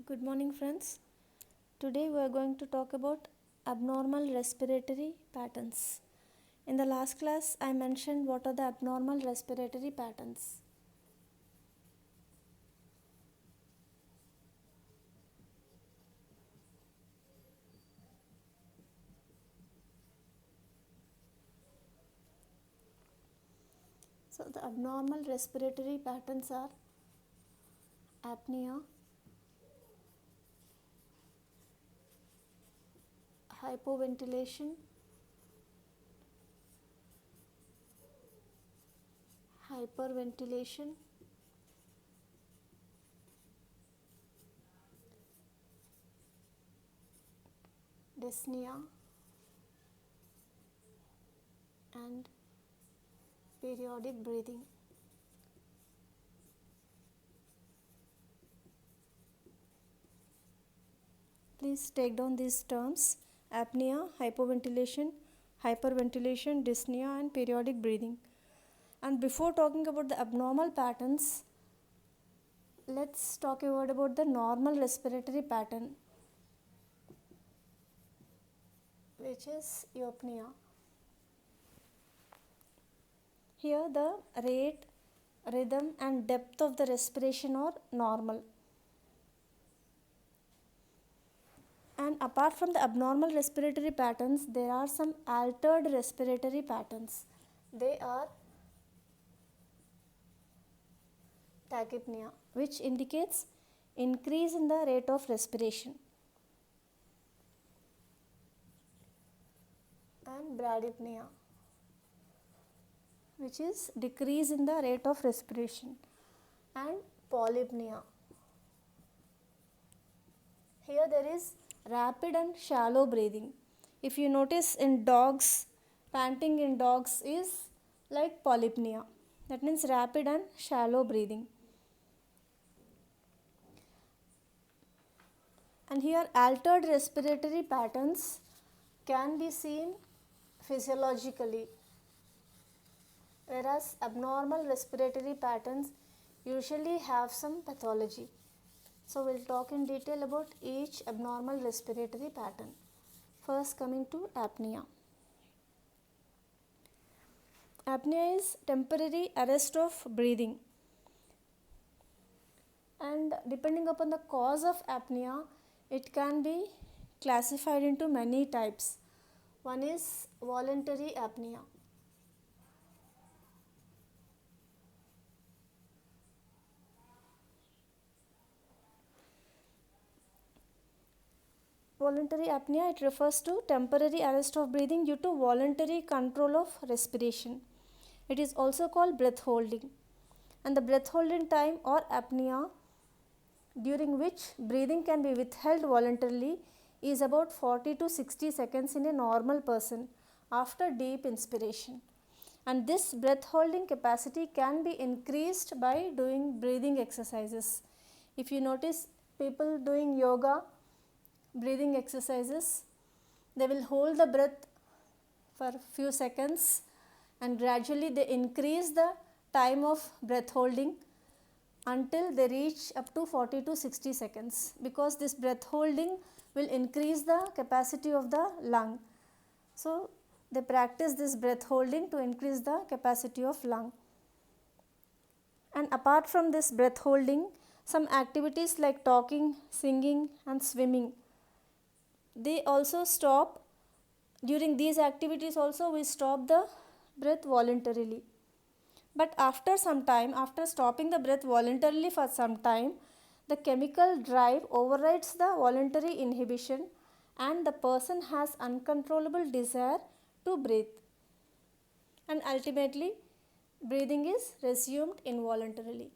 Good morning, friends. Today we are going to talk about abnormal respiratory patterns. In the last class, I mentioned what are the abnormal respiratory patterns. So, the abnormal respiratory patterns are apnea, hypoventilation, hyperventilation, dyspnea, and periodic breathing. Please take down these terms: apnea, hypoventilation, hyperventilation, dyspnea, and periodic breathing. And before talking about the abnormal patterns, let's talk a word about the normal respiratory pattern, which is eupnea. Here the rate, rhythm and depth of the respiration are normal. And apart from the abnormal respiratory patterns, there are some altered respiratory patterns. They are tachypnea, which indicates increase in the rate of respiration, and bradypnea, which is decrease in the rate of respiration, and polypnea. Here there is rapid and shallow breathing. If you notice in dogs, panting in dogs is like polypnea. That means rapid and shallow breathing. And here altered respiratory patterns can be seen physiologically, whereas abnormal respiratory patterns usually have some pathology. So we'll talk in detail about each abnormal respiratory pattern. First, coming to apnea. Apnea is temporary arrest of breathing, and depending upon the cause of apnea, it can be classified into many types. One is voluntary apnea. Voluntary apnea, it refers to temporary arrest of breathing due to voluntary control of respiration. It is also called breath holding. And the breath holding time or apnea, during which breathing can be withheld voluntarily, is about 40 to 60 seconds in a normal person after deep inspiration. And this breath holding capacity can be increased by doing breathing exercises. If you notice people doing yoga, breathing exercises, they will hold the breath for few seconds and gradually they increase the time of breath holding until they reach up to 40 to 60 seconds, because this breath holding will increase the capacity of the lung. So they practice this breath holding to increase the capacity of lung. And apart from this breath holding, some activities like talking, singing and swimming, they also stop. During these activities also we stop the breath voluntarily. But after some time, after stopping the breath voluntarily for some time, the chemical drive overrides the voluntary inhibition and the person has uncontrollable desire to breathe. And ultimately, breathing is resumed involuntarily.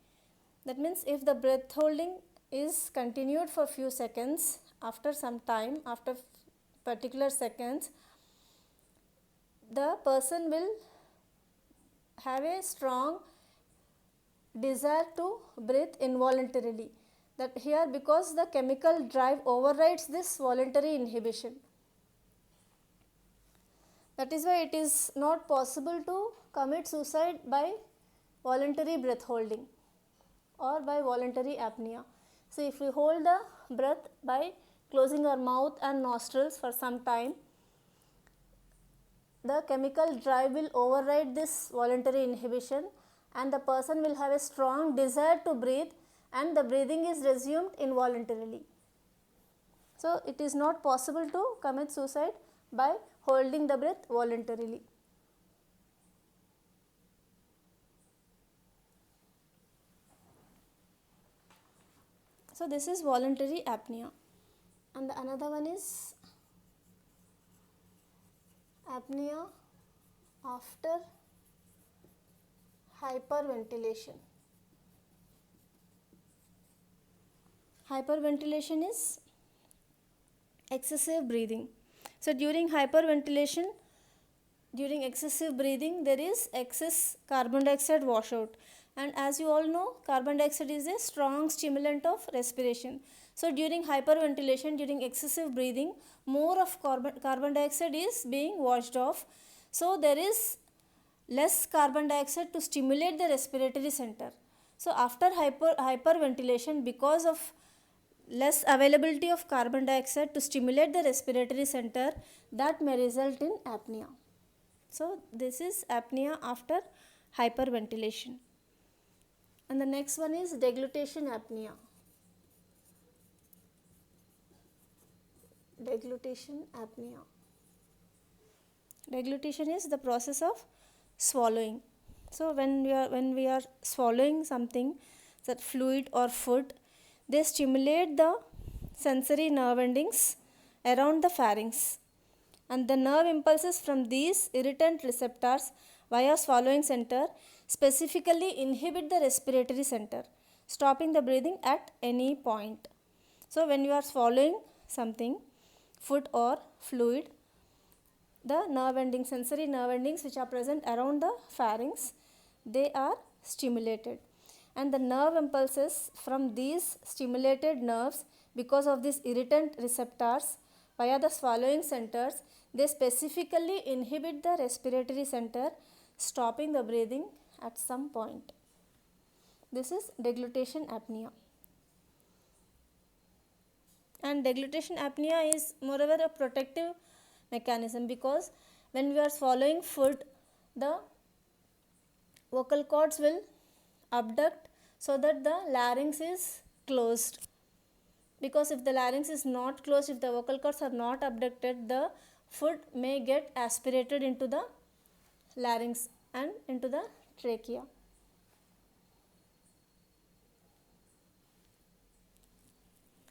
That means if the breath holding is continued for few seconds, after some time, after particular seconds, the person will have a strong desire to breathe involuntarily. That here, because the chemical drive overrides this voluntary inhibition. That is why it is not possible to commit suicide by voluntary breath holding or by voluntary apnea, So if we hold the breath by closing our mouth and nostrils for some time, the chemical drive will override this voluntary inhibition and the person will have a strong desire to breathe and the breathing is resumed involuntarily. So it is not possible to commit suicide by holding the breath voluntarily. So this is voluntary apnea. And the another one is apnea after hyperventilation. Hyperventilation is excessive breathing. So during hyperventilation, during excessive breathing, there is excess carbon dioxide washout. And as you all know, carbon dioxide is a strong stimulant of respiration. So during hyperventilation, during excessive breathing, more of carbon dioxide is being washed off. So there is less carbon dioxide to stimulate the respiratory center. So after hyperventilation, because of less availability of carbon dioxide to stimulate the respiratory center, that may result in apnea. So this is apnea after hyperventilation. And the next one is deglutition apnea. Deglutition apnea. Deglutition is the process of swallowing. So when we are swallowing something, that fluid or food, they stimulate the sensory nerve endings around the pharynx, and the nerve impulses from these irritant receptors via swallowing center specifically inhibit the respiratory center, stopping the breathing at any point. So when you are swallowing something, food or fluid, the nerve endings, sensory nerve endings which are present around the pharynx, they are stimulated, and the nerve impulses from these stimulated nerves, because of these irritant receptors via the swallowing centers, they specifically inhibit the respiratory center, stopping the breathing at some point. This is deglutition apnea. And deglutition apnea is moreover a protective mechanism, because when we are swallowing food, the vocal cords will abduct so that the larynx is closed. Because if the larynx is not closed, if the vocal cords are not abducted, the food may get aspirated into the larynx and into the trachea.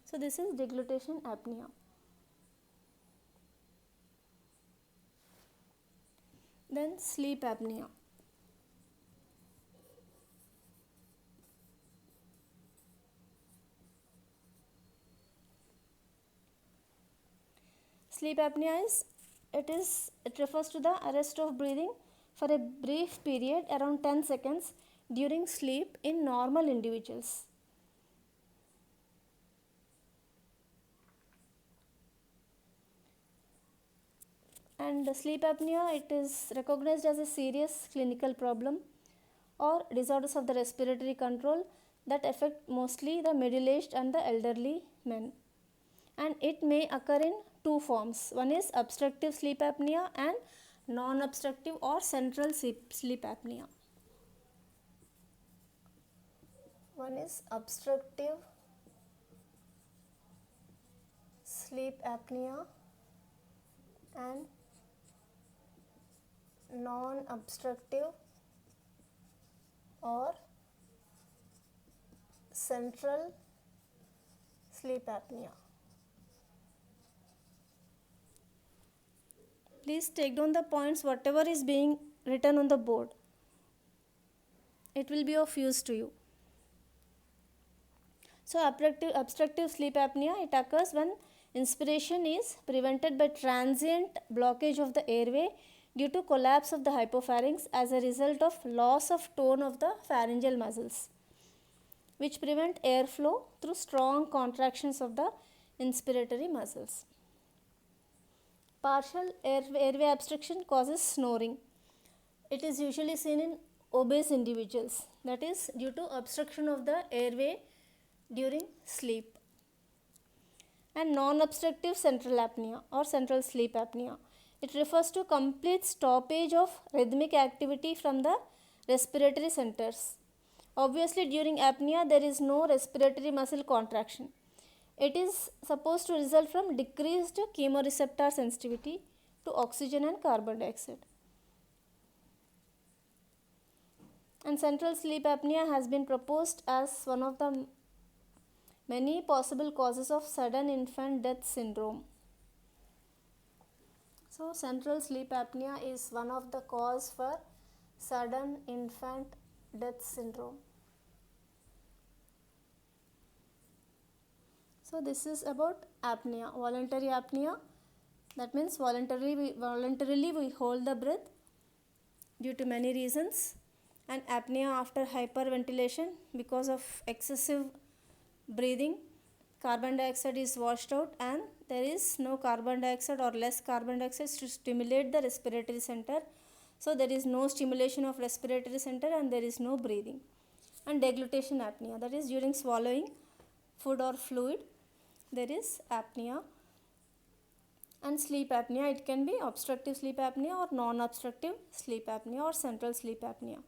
So this is deglutition apnea. Then sleep apnea. Sleep apnea it refers to the arrest of breathing for a brief period around 10 seconds during sleep in normal individuals. And sleep apnea, it is recognized as a serious clinical problem or disorders of the respiratory control that affect mostly the middle-aged and the elderly men. And it may occur in two forms. One is obstructive sleep apnea and non-obstructive or central sleep apnea. One is obstructive sleep apnea and non-obstructive or central sleep apnea. Please take down the points, whatever is being written on the board. It will be of use to you. So obstructive sleep apnea, it occurs when inspiration is prevented by transient blockage of the airway due to collapse of the hypopharynx as a result of loss of tone of the pharyngeal muscles, which prevent airflow through strong contractions of the inspiratory muscles. Partial airway obstruction causes snoring. It is usually seen in obese individuals, that is due to obstruction of the airway during sleep. And non-obstructive central apnea or central sleep apnea. It refers to complete stoppage of rhythmic activity from the respiratory centers. Obviously, during apnea, there is no respiratory muscle contraction. It is supposed to result from decreased chemoreceptor sensitivity to oxygen and carbon dioxide. And central sleep apnea has been proposed as one of the many possible causes of sudden infant death syndrome. So, central sleep apnea is one of the cause for sudden infant death syndrome. So, this is about apnea, voluntary apnea. That means voluntarily we hold the breath due to many reasons, and apnea after hyperventilation because of excessive breathing, carbon dioxide is washed out and there is no carbon dioxide or less carbon dioxide to stimulate the respiratory center. So there is no stimulation of respiratory center and there is no breathing. And deglutition apnea, that is during swallowing food or fluid, there is apnea. And sleep apnea, it can be obstructive sleep apnea or non-obstructive sleep apnea or central sleep apnea.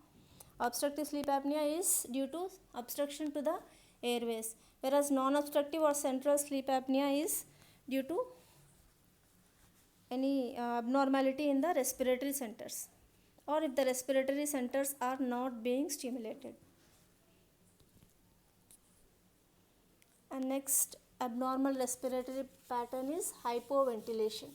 Obstructive sleep apnea is due to obstruction to the airways, whereas non-obstructive or central sleep apnea is due to any abnormality in the respiratory centers or if the respiratory centers are not being stimulated. And next abnormal respiratory pattern is hypoventilation.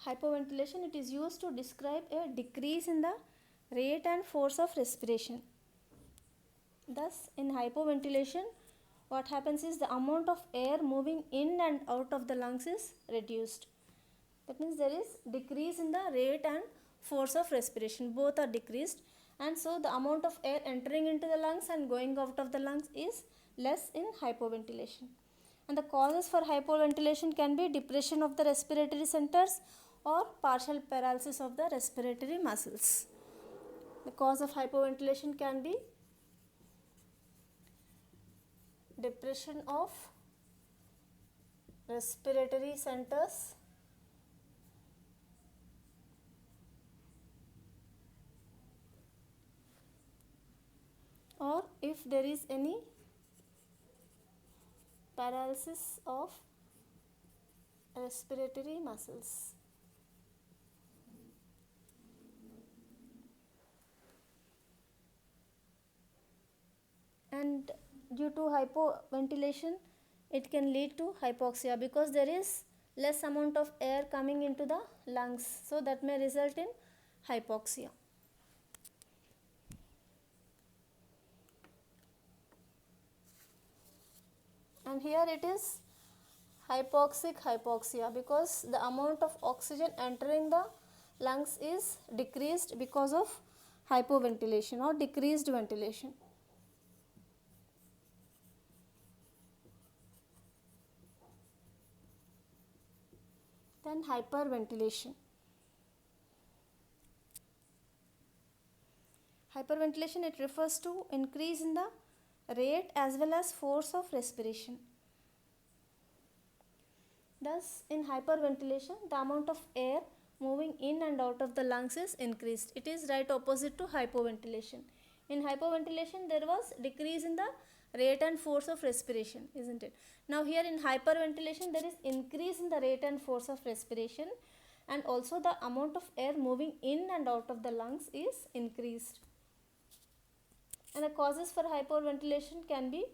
Hypoventilation, it is used to describe a decrease in the rate and force of respiration. Thus, in hypoventilation, what happens is the amount of air moving in and out of the lungs is reduced. That means there is decrease in the rate and force of respiration. Both are decreased, and so the amount of air entering into the lungs and going out of the lungs is less in hypoventilation. And the causes for hypoventilation can be depression of the respiratory centers or partial paralysis of the respiratory muscles. The cause of hypoventilation can be depression of respiratory centers or if there is any paralysis of respiratory muscles. And due to hypoventilation, it can lead to hypoxia because there is less amount of air coming into the lungs, so that may result in hypoxia. And here it is hypoxic hypoxia because the amount of oxygen entering the lungs is decreased because of hypoventilation or decreased ventilation. Then hyperventilation. Hyperventilation, it refers to increase in the rate as well as force of respiration. Thus, in hyperventilation, the amount of air moving in and out of the lungs is increased. It is right opposite to hypoventilation. In hypoventilation, there was decrease in the rate and force of respiration, isn't it? Now here in hyperventilation, there is increase in the rate and force of respiration, and also the amount of air moving in and out of the lungs is increased. And the causes for hyperventilation can be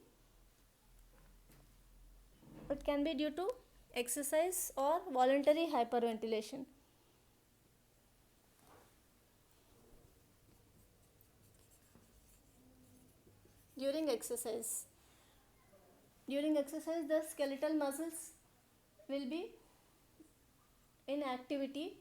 due to exercise or voluntary hyperventilation. During exercise, During exercise, the skeletal muscles will be in activity,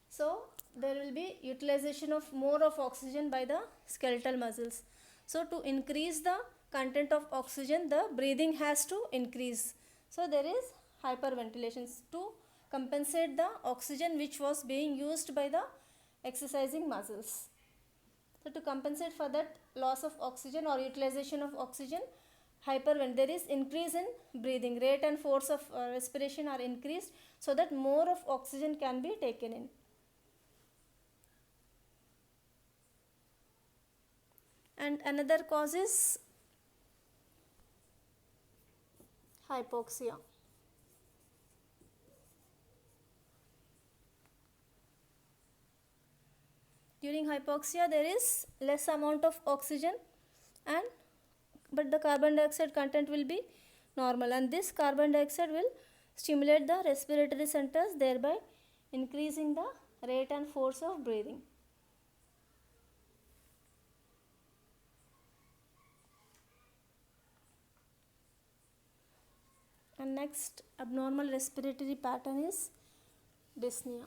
so there will be utilization of more of oxygen by the skeletal muscles. So to increase the content of oxygen, the breathing has to increase. So there is hyperventilation to compensate the oxygen which was being used by the exercising muscles. So to compensate for that loss of oxygen or utilization of oxygen, there is increase in breathing. Rate and force of respiration are increased so that more of oxygen can be taken in. And another cause is hypoxia. During hypoxia, there is less amount of oxygen, but the carbon dioxide content will be normal, and this carbon dioxide will stimulate the respiratory centers, thereby increasing the rate and force of breathing. And next abnormal respiratory pattern is dyspnea.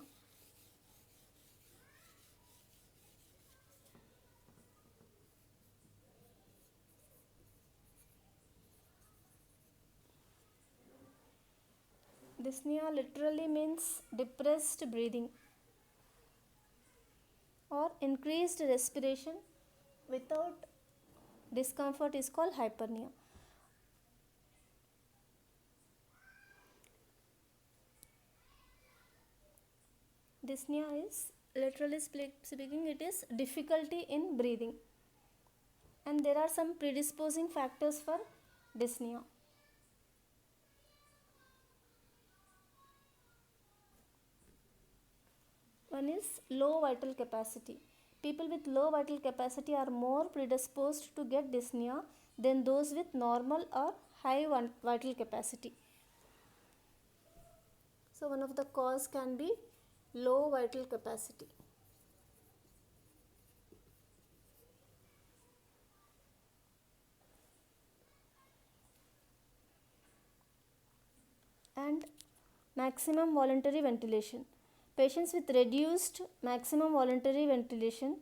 Dyspnea literally means depressed breathing or increased respiration without discomfort is called hyperpnea. Dyspnea is literally speaking, it is difficulty in breathing, and there are some predisposing factors for dyspnea. One is low vital capacity. People with low vital capacity are more predisposed to get dyspnea than those with normal or high vital capacity. So one of the cause can be low vital capacity. And maximum voluntary ventilation. Patients with reduced maximum voluntary ventilation,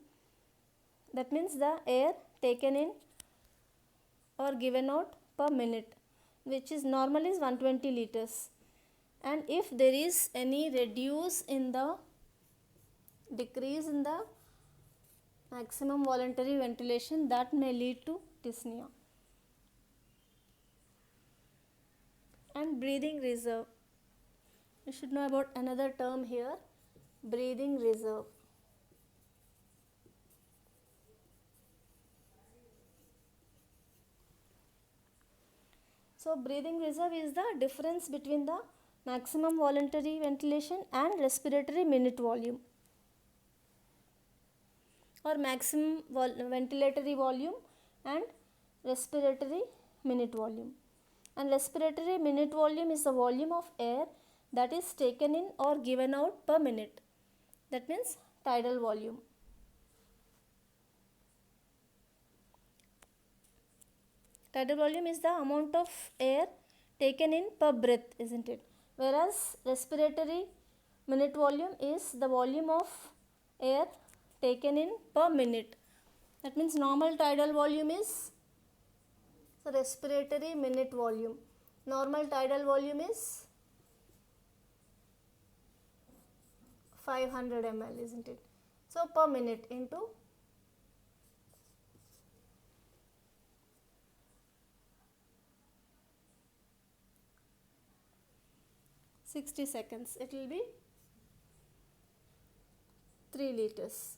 that means the air taken in or given out per minute, which is normal is 120 liters. And if there is any decrease in the maximum voluntary ventilation, that may lead to dyspnea. And breathing reserve. You should know about another term here, breathing reserve. So breathing reserve is the difference between the maximum voluntary ventilation and respiratory minute volume, or maximum ventilatory volume and respiratory minute volume. And respiratory minute volume is the volume of air that is taken in or given out per minute. That means tidal volume. Tidal volume is the amount of air taken in per breath, isn't it? Whereas respiratory minute volume is the volume of air taken in per minute. That means normal tidal volume is the respiratory minute volume. Normal tidal volume is 500 ml, isn't it? So per minute into 60 seconds, it will be 3 liters.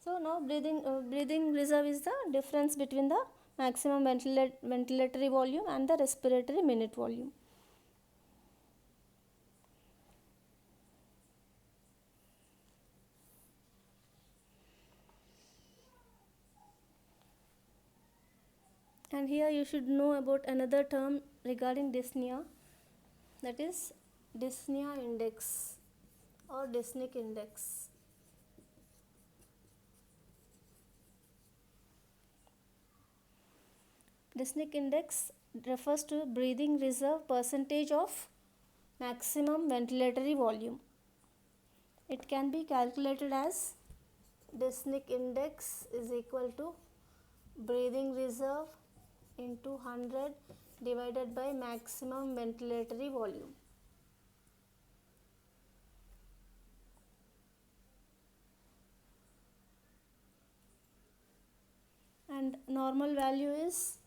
So now breathing reserve is the difference between the maximum ventilatory volume and the respiratory minute volume. And here you should know about another term regarding dyspnea, that is dyspnea index or dyspneic index. Dyspneic index refers to breathing reserve percentage of maximum ventilatory volume. It can be calculated as dyspneic index is equal to breathing reserve into 100 divided by maximum ventilatory volume. And normal value is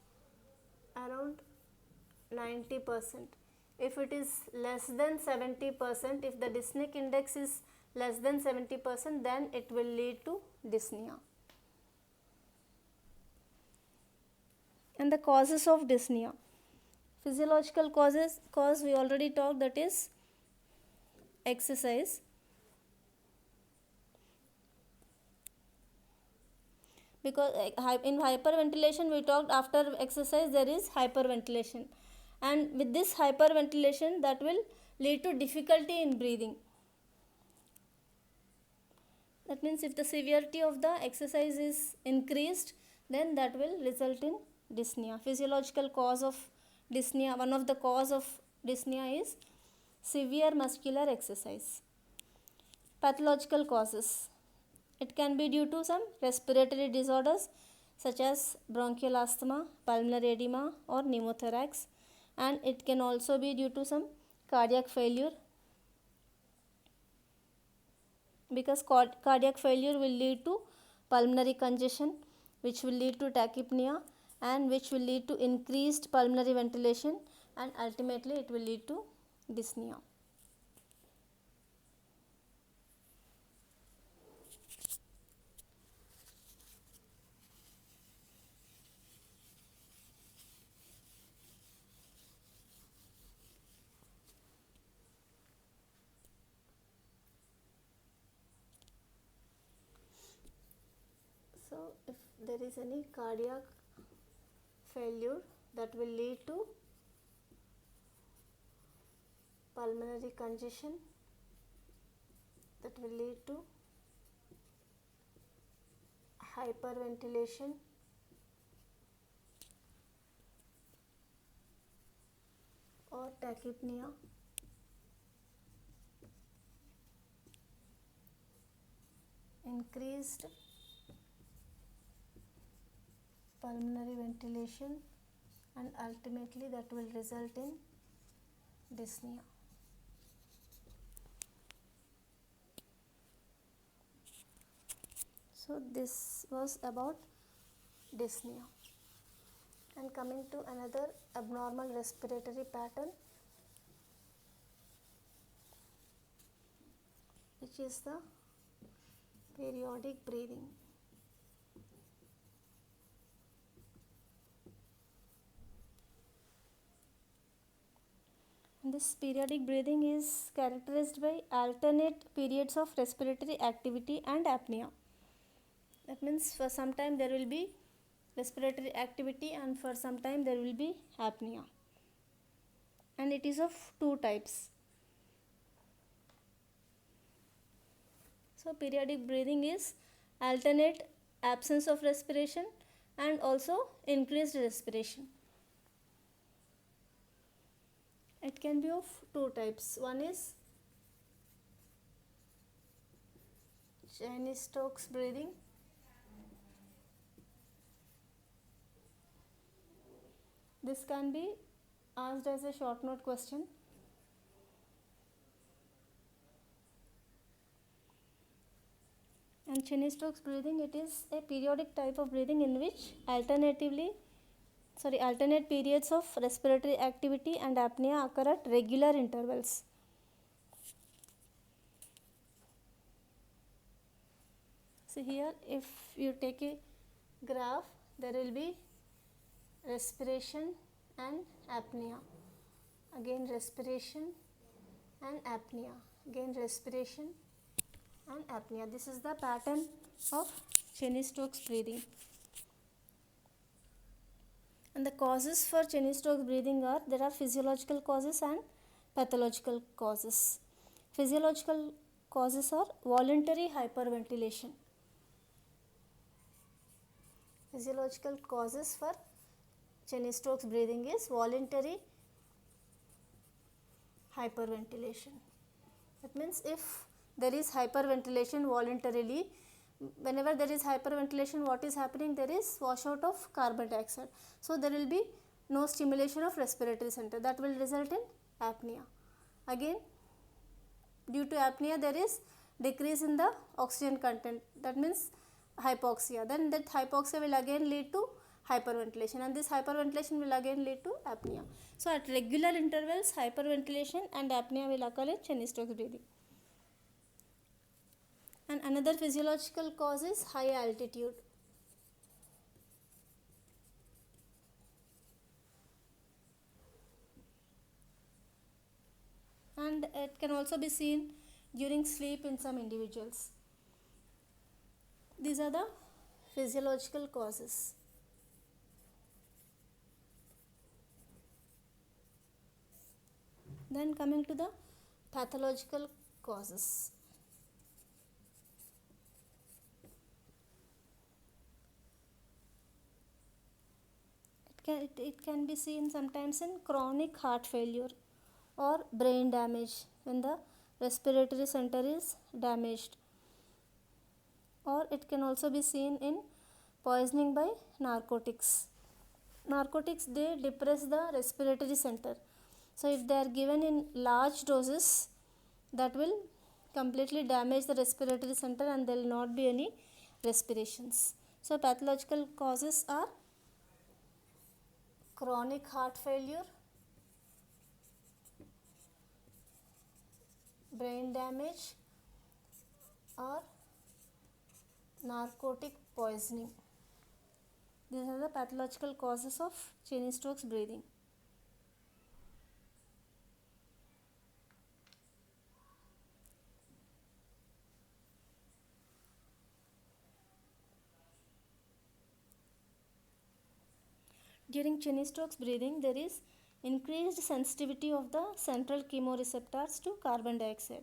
around 90%. If it is less than 70%, if the dyspneic index is less than 70%, then it will lead to dyspnea. And the causes of dyspnea. Physiological cause we already talked, that is exercise. Because in hyperventilation we talked after exercise there is hyperventilation, and with this hyperventilation that will lead to difficulty in breathing. That means if the severity of the exercise is increased, then that will result in dyspnea. Physiological cause of dyspnea, one of the cause of dyspnea is severe muscular exercise. Pathological causes. It can be due to some respiratory disorders such as bronchial asthma, pulmonary edema or pneumothorax, and it can also be due to some cardiac failure, because cardiac failure will lead to pulmonary congestion, which will lead to tachypnea and which will lead to increased pulmonary ventilation, and ultimately it will lead to dyspnea. So if there is any cardiac failure, that will lead to pulmonary congestion, that will lead to hyperventilation, or tachypnea, increased pulmonary ventilation, and ultimately that will result in dyspnea. So this was about dyspnea. And coming to another abnormal respiratory pattern, which is the periodic breathing. This periodic breathing is characterized by alternate periods of respiratory activity and apnea. That means for some time there will be respiratory activity and for some time there will be apnea. And it is of two types. So periodic breathing is alternate absence of respiration and also increased respiration. It can be of two types. One is Cheyne-Stokes breathing. This can be asked as a short note question. And Cheyne-Stokes breathing, it is a periodic type of breathing in which alternate periods of respiratory activity and apnea occur at regular intervals. So here if you take a graph, there will be respiration and apnea, again respiration and apnea, again respiration and apnea. This is the pattern of Cheyne-Stokes breathing. And the causes for Cheyne-Stokes breathing are, there are physiological causes and pathological causes. Physiological causes are voluntary hyperventilation. Physiological causes for Cheyne-Stokes breathing is voluntary hyperventilation. That means if there is hyperventilation voluntarily, whenever there is hyperventilation, what is happening? There is washout of carbon dioxide. So there will be no stimulation of respiratory center. That will result in apnea. Again, due to apnea, there is decrease in the oxygen content. That means hypoxia. Then that hypoxia will again lead to hyperventilation, and this hyperventilation will again lead to apnea. So at regular intervals, hyperventilation and apnea will occur in Cheyne-Stokes breathing. And another physiological cause is high altitude. And it can also be seen during sleep in some individuals. These are the physiological causes. Then coming to the pathological causes. It can be seen sometimes in chronic heart failure or brain damage when the respiratory center is damaged, or it can also be seen in poisoning by narcotics. Narcotics, they depress the respiratory center. So if they are given in large doses, that will completely damage the respiratory center and there will not be any respirations. So pathological causes are chronic heart failure, brain damage, or narcotic poisoning. These are the pathological causes of Cheyne-Stokes breathing. During Cheyne-Stokes breathing, there is increased sensitivity of the central chemoreceptors to carbon dioxide.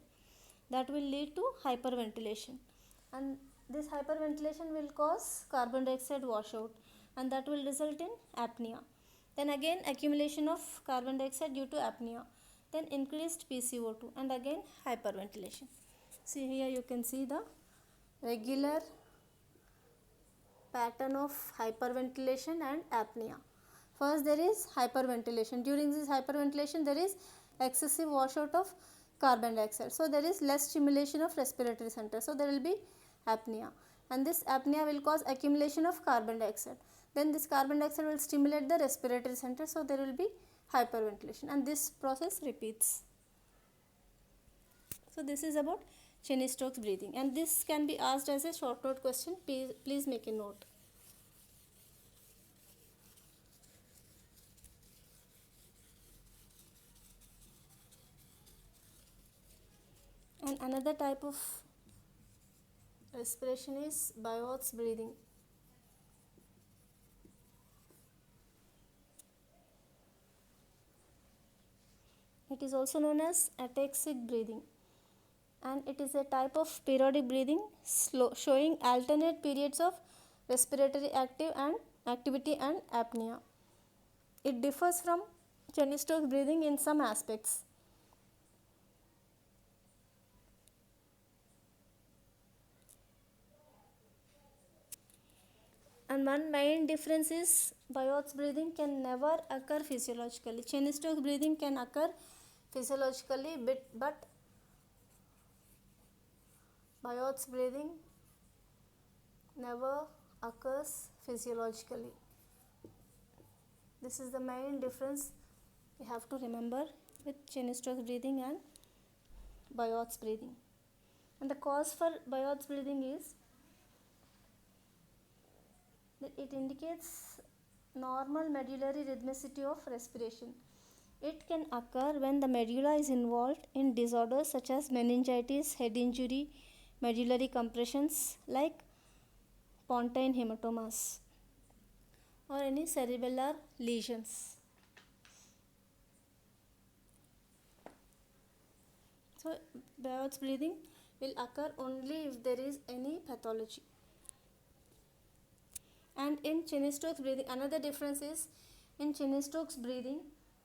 That will lead to hyperventilation, and this hyperventilation will cause carbon dioxide washout, and that will result in apnea. Then again accumulation of carbon dioxide due to apnea, then increased PCO2, and again hyperventilation. See here, you can see the regular pattern of hyperventilation and apnea. First there is hyperventilation. During this hyperventilation, there is excessive washout of carbon dioxide. So there is less stimulation of respiratory center. So there will be apnea. And this apnea will cause accumulation of carbon dioxide. Then this carbon dioxide will stimulate the respiratory center. So there will be hyperventilation. And this process repeats. So this is about Cheyne-Stokes breathing. And this can be asked as a short note question. Please make a note. And another type of respiration is Biot's breathing. It is also known as ataxic breathing, and it is a type of periodic breathing showing alternate periods of respiratory activity and apnea. It differs from Cheyne-Stokes breathing in some aspects. And one main difference is Biot's breathing can never occur physiologically. Cheyne-Stokes breathing can occur physiologically, but Biot's breathing never occurs physiologically. This is the main difference we have to remember with Cheyne-Stokes breathing and Biot's breathing. And the cause for Biot's breathing is that it indicates normal medullary rhythmicity of respiration. It can occur when the medulla is involved in disorders such as meningitis, head injury, medullary compressions like pontine hematomas, or any cerebellar lesions. So Biot's breathing will occur only if there is any pathology. And in Cheyne-Stokes breathing, another difference is in Cheyne-Stokes breathing,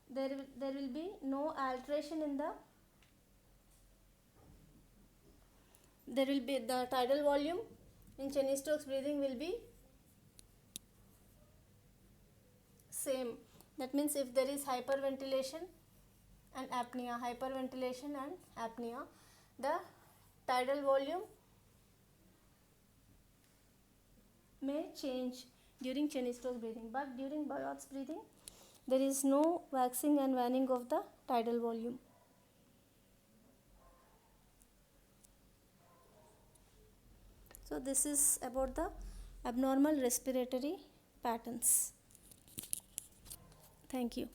there will be no alteration in the tidal volume. In Cheyne-Stokes breathing will be same. That means if there is hyperventilation and apnea, the tidal volume may change during Cheyne-Stokes breathing, but during Biot's breathing there is no waxing and waning of the tidal volume. So this is about the abnormal respiratory patterns. Thank you.